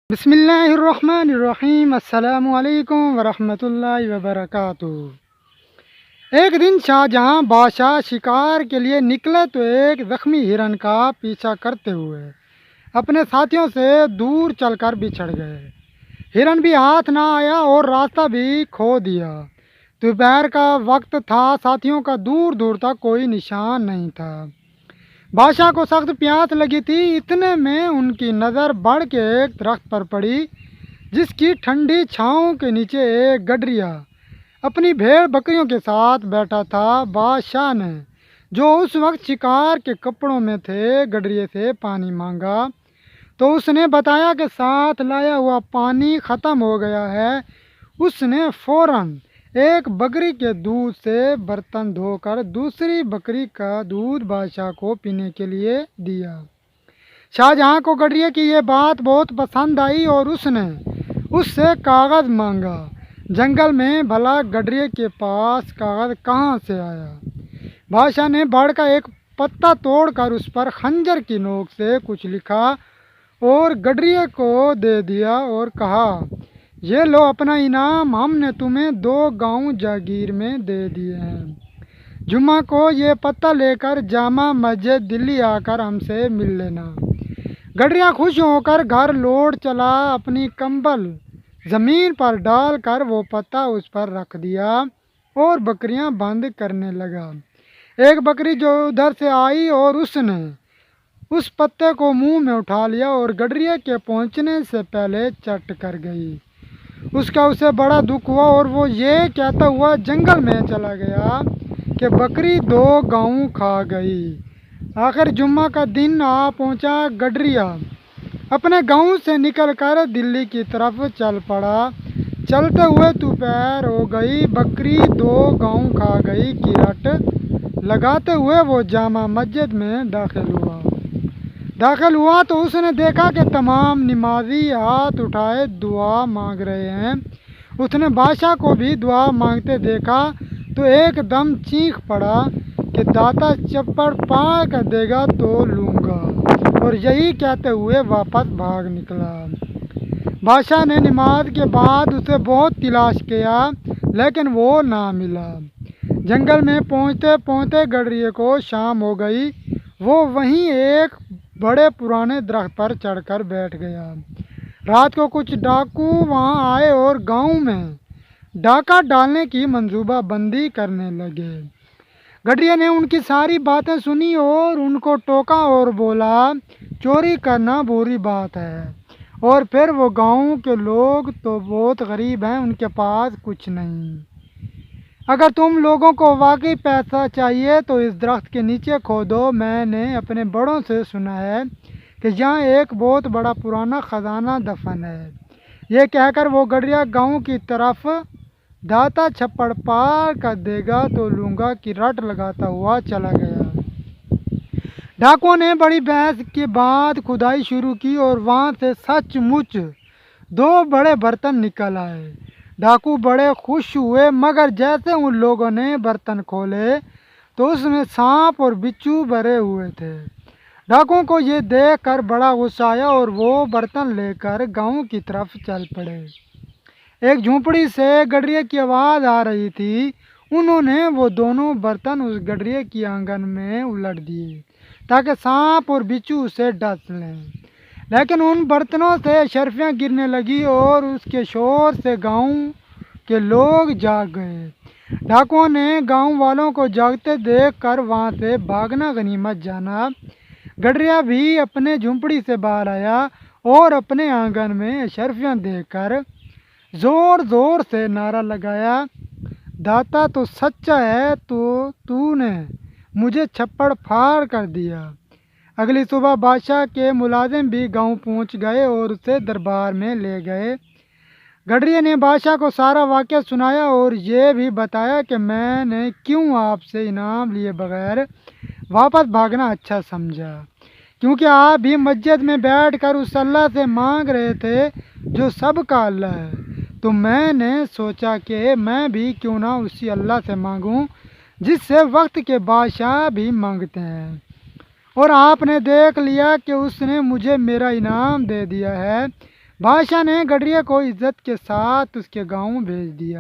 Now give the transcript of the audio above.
بسم اللہ الرحمن الرحیم۔ السلام علیکم ورحمۃ اللہ وبرکاتہ۔ ایک دن شاہ جہاں بادشاہ شکار کے لیے نکلے تو ایک زخمی ہرن کا پیچھا کرتے ہوئے اپنے ساتھیوں سے دور چل کر بچھڑ گئے۔ ہرن بھی ہاتھ نہ آیا اور راستہ بھی کھو دیا۔ دوپہر کا وقت تھا، ساتھیوں کا دور دور تک کوئی نشان نہیں تھا۔ بادشاہ کو سخت پیاس لگی تھی، اتنے میں ان کی نظر بڑھ کے ایک درخت پر پڑی جس کی ٹھنڈی چھاؤں کے نیچے ایک گڈریا اپنی بھیڑ بکریوں کے ساتھ بیٹھا تھا۔ بادشاہ نے، جو اس وقت شکار کے کپڑوں میں تھے، گڈریے سے پانی مانگا تو اس نے بتایا کہ ساتھ لایا ہوا پانی ختم ہو گیا ہے۔ اس نے فوراً ایک بکری کے دودھ سے برتن دھو کر دوسری بکری کا دودھ بادشاہ کو پینے کے لیے دیا۔ شاہ جہاں کو گڈریے کی یہ بات بہت پسند آئی اور اس نے اس سے کاغذ مانگا۔ جنگل میں بھلا گڈریے کے پاس کاغذ کہاں سے آیا؟ بادشاہ نے بڑھ کا ایک پتا توڑ کر اس پر خنجر کی نوک سے کچھ لکھا اور گڈریے کو دے دیا اور کہا، یہ لو اپنا انعام، ہم نے تمہیں 2 گاؤں جاگیر میں دے دیے ہیں۔ جمعہ کو یہ پتہ لے کر جامع مسجد دلی آ کر ہم سے مل لینا۔ گڈریا خوش ہو کر گھر لوٹ چلا، اپنی کمبل زمین پر ڈال کر وہ پتہ اس پر رکھ دیا اور بکریاں بند کرنے لگا۔ ایک بکری جو ادھر سے آئی اور اس نے اس پتے کو منہ میں اٹھا لیا اور گڈریے کے پہنچنے سے پہلے چٹ کر گئی۔ اس کا اسے بڑا دکھ ہوا اور وہ یہ کہتا ہوا جنگل میں چلا گیا کہ بکری 2 گاؤں کھا گئی۔ آخر جمعہ کا دن آ پہنچا۔ گڈریا اپنے گاؤں سے نکل کر دلی کی طرف چل پڑا۔ چلتے ہوئے دوپہر ہو گئی، بکری 2 گاؤں کھا گئی کی رٹ لگاتے ہوئے وہ جامع مسجد میں داخل ہوا تو اس نے دیکھا کہ تمام نمازی ہاتھ اٹھائے دعا مانگ رہے ہیں۔ اس نے بادشاہ کو بھی دعا مانگتے دیکھا تو ایک دم چیخ پڑا کہ داتا چپڑ پا کر دے گا تو لوں گا، اور یہی کہتے ہوئے واپس بھاگ نکلا۔ بادشاہ نے نماز کے بعد اسے بہت تلاش کیا لیکن وہ نہ ملا۔ جنگل میں پہنچتے پہنچتے گڈریے کو شام ہو گئی۔ وہ وہیں ایک بڑے پرانے درخت پر چڑھ کر بیٹھ گیا۔ رات کو کچھ ڈاکو وہاں آئے اور گاؤں میں ڈاکہ ڈالنے کی منصوبہ بندی کرنے لگے۔ گڈریے نے ان کی ساری باتیں سنی اور ان کو ٹوکا اور بولا، چوری کرنا بری بات ہے، اور پھر وہ گاؤں کے لوگ تو بہت غریب ہیں، ان کے پاس کچھ نہیں۔ اگر تم لوگوں کو واقعی پیسہ چاہیے تو اس درخت کے نیچے کھودو۔ میں نے اپنے بڑوں سے سنا ہے کہ یہاں ایک بہت بڑا پرانا خزانہ دفن ہے۔ یہ کہہ کر وہ گڈریا گاؤں کی طرف داتا چھپڑ پار کر دے گا تو لوں گا کی رٹ لگاتا ہوا چلا گیا۔ ڈاکوؤں نے بڑی بحث کے بعد کھدائی شروع کی اور وہاں سے سچ مچ 2 بڑے برتن نکل آئے۔ ڈاکو بڑے خوش ہوئے، مگر جیسے ان لوگوں نے برتن کھولے تو اس میں سانپ اور بچھو بھرے ہوئے تھے۔ ڈاکوؤں کو یہ دیکھ کر بڑا غصہ آیا اور وہ برتن لے کر گاؤں کی طرف چل پڑے۔ ایک جھونپڑی سے گڈریے کی آواز آ رہی تھی۔ انہوں نے وہ دونوں برتن اس گڈریے کی آنگن میں الٹ دیے تاکہ سانپ اور بچھو اسے ڈس لیں، لیکن ان برتنوں سے اشرفیاں گرنے لگی اور اس کے شور سے گاؤں کے لوگ جاگ گئے۔ ڈاکوؤں نے گاؤں والوں کو جاگتے دیکھ کر وہاں سے بھاگنا غنیمت جانا۔ گڈریا بھی اپنے جھونپڑی سے باہر آیا اور اپنے آنگن میں اشرفیاں دیکھ کر زور زور سے نعرہ لگایا، داتا تو سچا ہے، تو نے مجھے چھپڑ پھاڑ کر دیا۔ اگلی صبح بادشاہ کے ملازم بھی گاؤں پہنچ گئے اور اسے دربار میں لے گئے۔ گڈریے نے بادشاہ کو سارا واقعہ سنایا اور یہ بھی بتایا کہ میں نے کیوں آپ سے انعام لیے بغیر واپس بھاگنا اچھا سمجھا، کیونکہ آپ بھی مسجد میں بیٹھ کر اس اللہ سے مانگ رہے تھے جو سب کا اللہ ہے، تو میں نے سوچا کہ میں بھی کیوں نہ اسی اللہ سے مانگوں جس سے وقت کے بادشاہ بھی مانگتے ہیں، اور آپ نے دیکھ لیا کہ اس نے مجھے میرا انعام دے دیا ہے۔ بادشاہ نے گڈریے کو عزت کے ساتھ اس کے گاؤں بھیج دیا۔